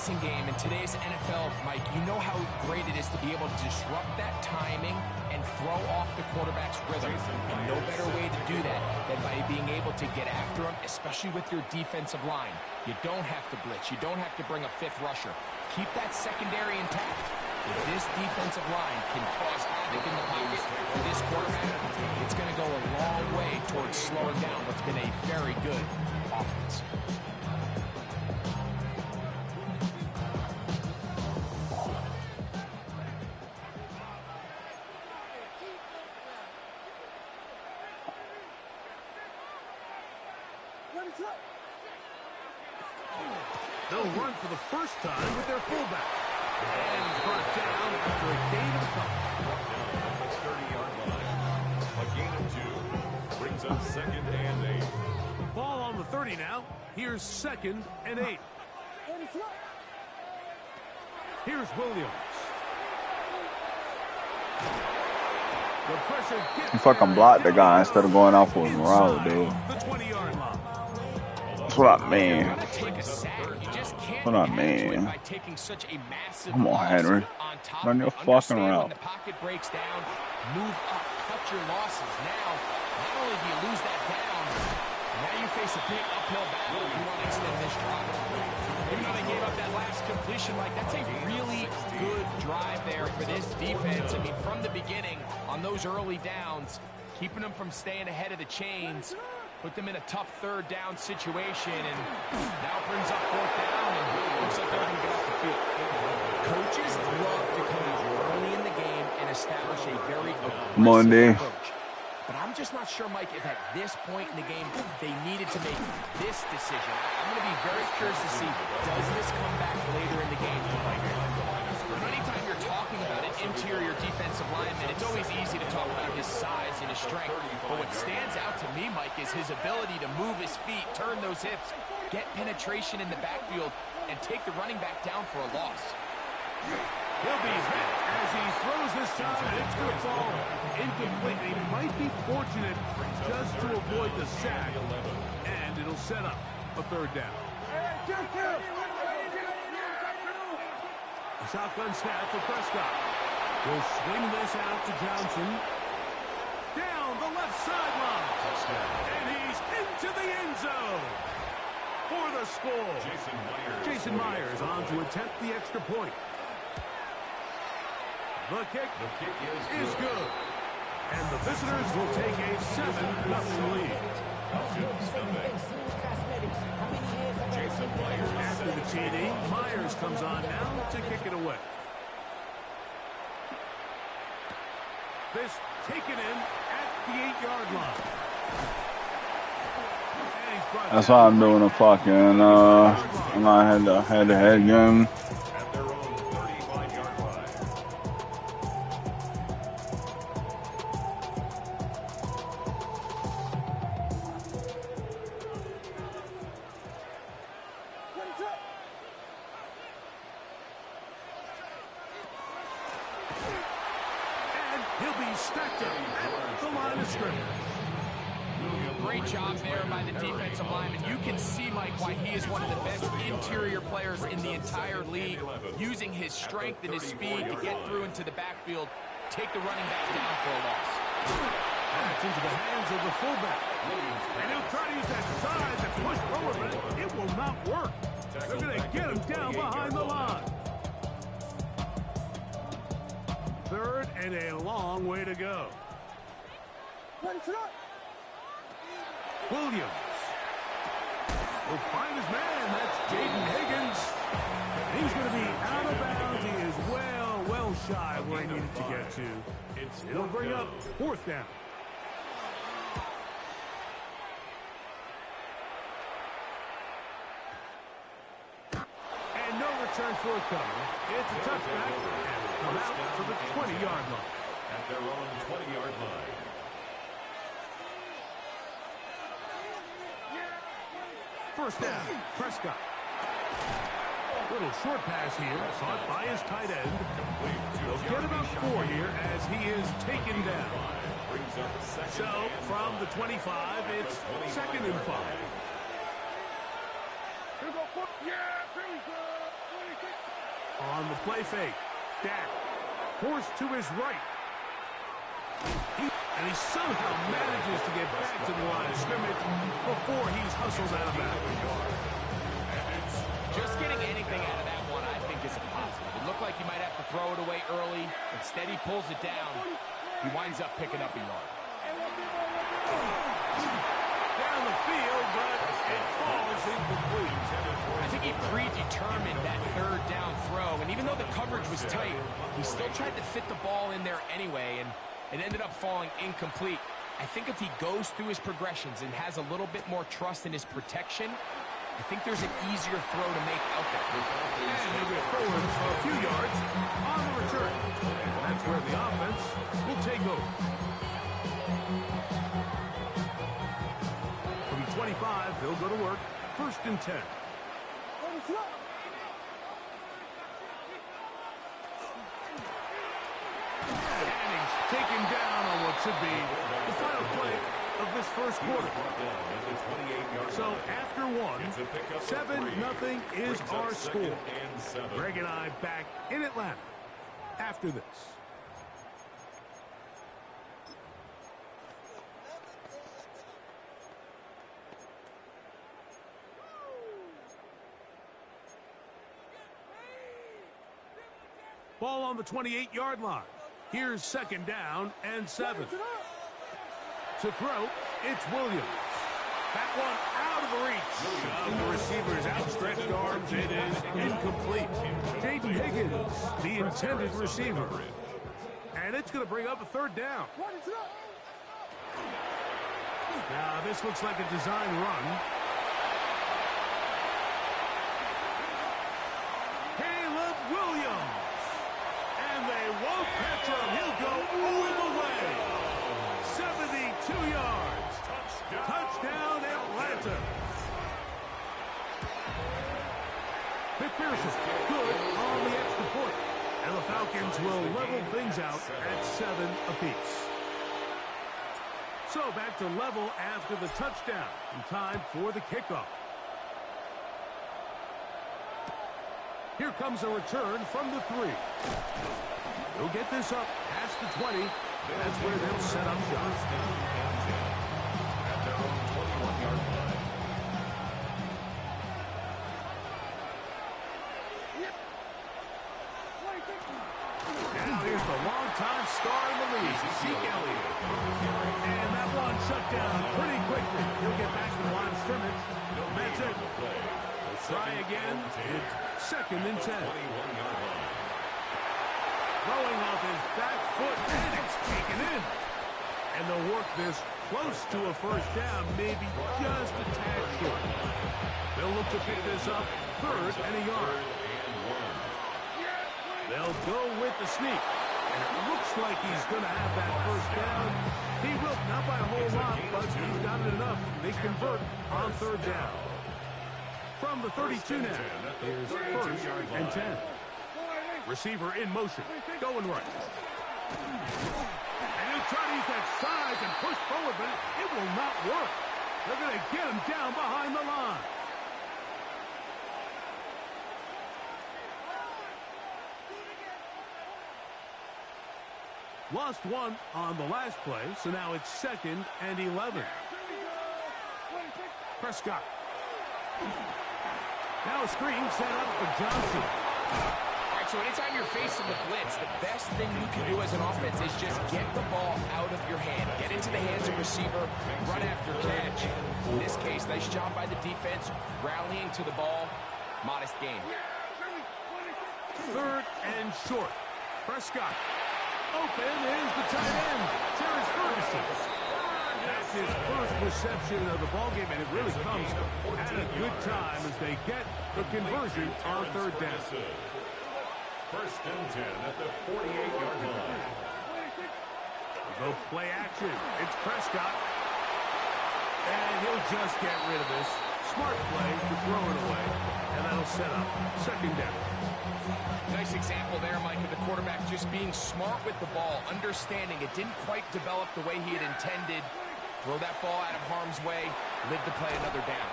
passing game in today's NFL, Mike, you know how great it is to be able to disrupt that timing and throw off the quarterback's rhythm. And no better way to do that than by being able to get after him, especially with your defensive line. You don't have to blitz. You don't have to bring a fifth rusher. Keep that secondary intact. If this defensive line can cause havoc in the pocket for this quarterback, it's going to go a long way towards slowing down what's been a very good offense. They'll run for the first time with their fullback. And he's brought down after a gain of a couple. Down at the 30-yard line. A gain of 2 brings up 2nd and 8. Ball on the 30 now. Here's 2nd and 8. Here's Williams. The pressure gets You fucking blocked the guy instead of going off with his route, dude. the 20-yard line. That's what I mean. What I mean. Come on, Henry. Run your fucking route. When the pocket breaks down, move up, cut your losses. Now, not only do you lose that down, now you face a big uphill battle if you want to extend this drive. Even though they gave up that last completion, Mike, that's a really good drive there for this defense. I mean, from the beginning, on those early downs, keeping them from staying ahead of the chains, put them in a tough 3rd down situation, and now brings up 4th down, and looks like they're going to get off the field. Coaches love to come out early in the game and establish a very aggressive approach. But I'm just not sure, Mike, if at this point in the game they needed to make this decision. I'm going to be very curious to see, does this come back later in the game to bite them? Anytime you're talking about an interior defensive lineman, it's always easy to talk about his size and his strength. But what stands out to me, Mike, is his ability to move his feet, turn those hips, get penetration in the backfield, and take the running back down for a loss. He'll be hit as he throws this time, and it's going to fall incomplete. He might be fortunate just to avoid the sack, and it'll set up a 3rd down. A shotgun snap for Prescott. He'll swing this out to Johnson. Down the left sideline. And he's into the end zone for the score. Jason Myers on to attempt the extra point. The kick is good. And the visitors will take a 7-0 lead. After the TD, Myers comes on now to kick it away. This taken in at the 8-yard line. That's why I'm doing a fucking, I'm not head-to-head game. At their own 35-yard line. And he'll be stacked up at the line of scrimmage. Great job there by the defensive lineman. You can see, Mike, why he is one of the best interior players in the entire league, using his strength and his speed to get through into the backfield, take the running back down for a loss. That's into the hands of the fullback. And he'll try to use that size and push forward, but it will not work. They're going to get him down behind the line. 3rd and a long way to go. Williams will find his man. That's Jaden Higgins. He's going to be out of bounds. He is well shy of where he needed to get to. It'll bring up 4th down. And no return forthcoming. It's a touchback. And come out to the 20-yard line. At their own 20-yard line. First down, Prescott. Little short pass here, caught by his tight end. They'll get about 4 here as he is taken down. So, from the 25, it's 2nd and 5. On the play fake. Dak forced to his right. And he somehow manages to get back to the line of scrimmage before he's hustled out of bounds. Just getting anything out of that one, I think, is a positive. It looked like he might have to throw it away early. Instead, he pulls it down. He winds up picking up a yard. Down the field, but it falls incomplete. I think he predetermined that third down throw, and even though the coverage was tight, he still tried to fit the ball in there anyway, and it ended up falling incomplete. I think if he goes through his progressions and has a little bit more trust in his protection, I think there's an easier throw to make out there. And he'll get forward a few yards on the return. And that's where the offense will take over. From 25, they'll go to work. 1st and 10. And he's taken down on what should be the final play of this first quarter. So after one, 7-0 is our score. Greg and I back in Atlanta after this. Ball on the 28-yard line. Here's 2nd down and 7. To throw, it's Williams. That one out of the reach of the receiver's outstretched arms. It is incomplete. Jaden Higgins, the intended receiver. And it's going to bring up a 3rd down. Now, this looks like a design run. Caleb Williams. And they won't catch him. He'll go all the way. 72 yards. Touchdown, Atlanta. McPherson, good on the extra point. And the Falcons will level things out at 7 apiece. So back to level after the touchdown. In time for the kickoff. Here comes a return from the 3. He'll get this up past the 20. That's where they'll set up shop. Now here's the longtime star in the league, Zeke Elliott. And that one shut down pretty quickly. He'll get back to the line of scrimmage. That's it. Try again. It's 2nd and 10. Throwing off his back foot, and it's taken in. And they'll work this close to a 1st down, maybe just a tad short. They'll look to pick this up 3rd and a yard. They'll go with the sneak. And it looks like he's going to have that 1st down. He will, not by a whole lot, but he's got it enough. They convert on 3rd down. From the 32 now, here's 1st and 10. Receiver in motion, going right. And he'll try to use that size and push forward, but it will not work. They're going to get him down behind the line. Lost one on the last play, so now it's 2nd and 11. Prescott. Now a screen set up for Johnson. All right, so anytime you're facing the blitz, the best thing you can do as an offense is just get the ball out of your hand. Get into the hands of receiver, run after catch. In this case, nice job by the defense, rallying to the ball. Modest gain. 3rd and short. Prescott. Open is the tight end, Terrence Ferguson. That's his first reception of the ballgame, and it really comes at a good time as they get the conversion on 3rd down. 1st and 10 at the 48-yard line. No play action. It's Prescott. And he'll just get rid of this. Smart play to throw it away. And that'll set up 2nd down. Nice example there, Mike, of the quarterback just being smart with the ball, understanding it didn't quite develop the way he had intended. Throw that ball out of harm's way, live to play another down.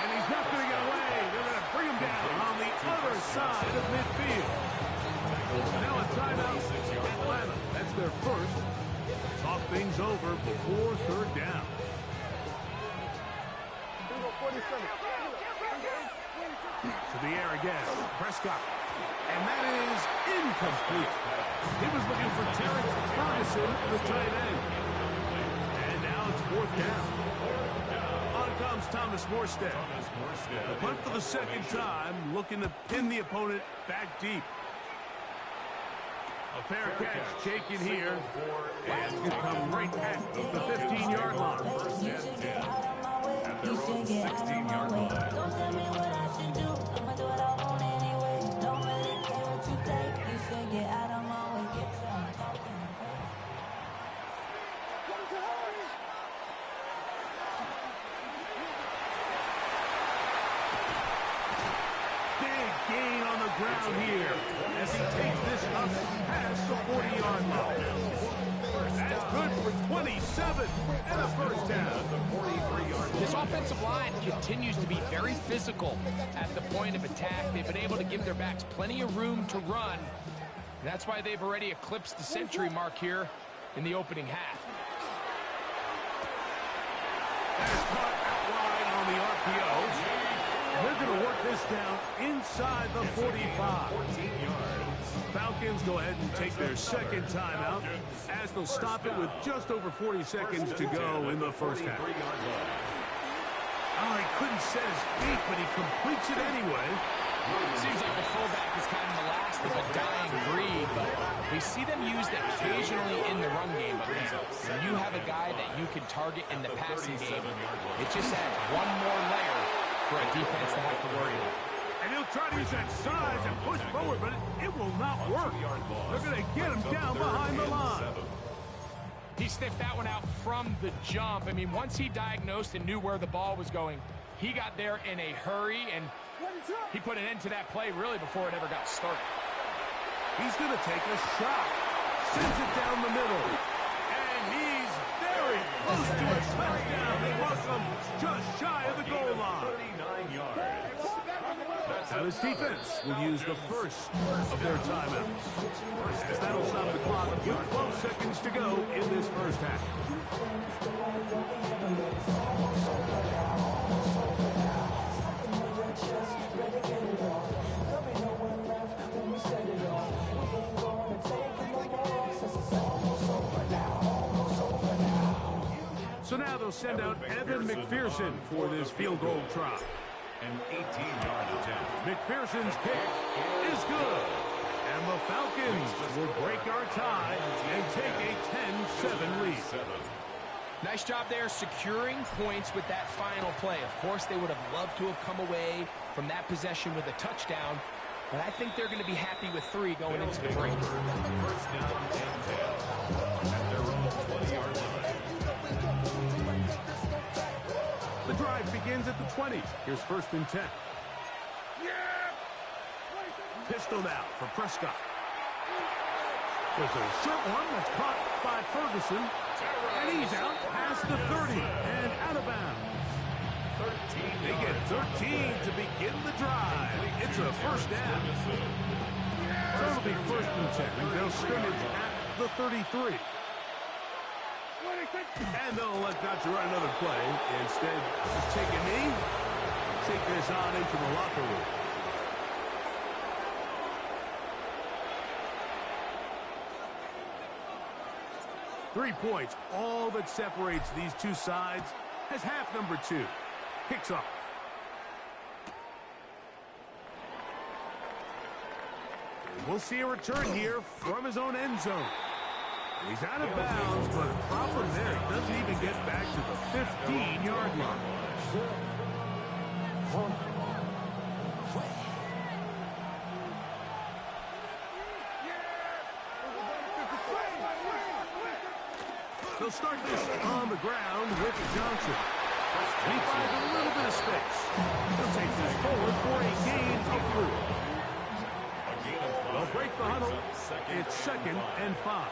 And he's not going to get away. They're going to bring him down on the other side of midfield. Now a timeout. Atlanta. That's their first. Talk things over before third down. To the air again. Prescott. And that is incomplete. He was looking for Terrence Ferguson, the tight end. And now it's fourth down. On comes Thomas Morstead. The punt for the second time, looking to pin the opponent back deep. A fair catch taken here, and it's going to come right at the 15-yard line. First and 10 at their own 16-yard line. Don't tell me what I should do. I'ma do what I want anyway. Don't really care what you think. You should get out of my way. Get some talking. Big gain on the ground here as he takes this up past the 40-yard line. That's good for 27 and a first down. This offensive line continues to be very physical at the point of attack. They've been able to give their backs plenty of room to run. And that's why they've already eclipsed the century mark here in the opening half. That is caught out wide on the RPO. They're going to work this down inside the 45. 14 yards. Falcons go ahead and take their second timeout as they'll stop it with just over 40 seconds to go in the first half. Oh, he couldn't set his feet, but he completes it anyway. Seems like the fullback is kind of the last of a dying breed, but we see them used occasionally in the run game. But man, when you have a guy that you can target in the passing game, it just adds one more layer for a defense to have to worry about. And he'll try to use that size and push forward, but it will not work. They're going to get him down behind the line. He sniffed that one out from the jump. I mean, once he diagnosed and knew where the ball was going, he got there in a hurry, and he put an end to that play really before it ever got started. He's going to take a shot. Sends it down the middle. And he's very close to a touchdown. They mark him just shy of the goal line. 39 yards. Now this defense will use the first of their timeouts. As that'll stop the clock with 12 seconds to go in this first half. So now they'll send out Evan McPherson for this field goal try. An 18-yard attempt. McPherson's kick is good. And the Falcons will break our tie and take a 10-7 lead. Nice job there securing points with that final play. Of course, they would have loved to have come away from that possession with a touchdown, but I think they're going to be happy with 3 going into the break. First down and 10 at their own 20-yard line. The drive begins at the 20. Here's first and 10. Pistol now for Prescott. There's a short one that's caught by Ferguson. And he's out past the 30 and out of bounds. They get 13 to begin the drive. It's a first down. So it'll be first and 10. They'll scrimmage at the 33. And they'll elect not to run another play. Instead, just take a knee, take this on into the locker room. Three points, all that separates these two sides, as half number 2 kicks off. And we'll see a return here from his own end zone. And he's out of bounds, but the problem there, he doesn't even get back to the 15-yard line. They'll start this on the ground with Johnson. He finds a little bit of space. He'll take this forward for a gain of 4. They'll break the huddle. It's 2nd and 5.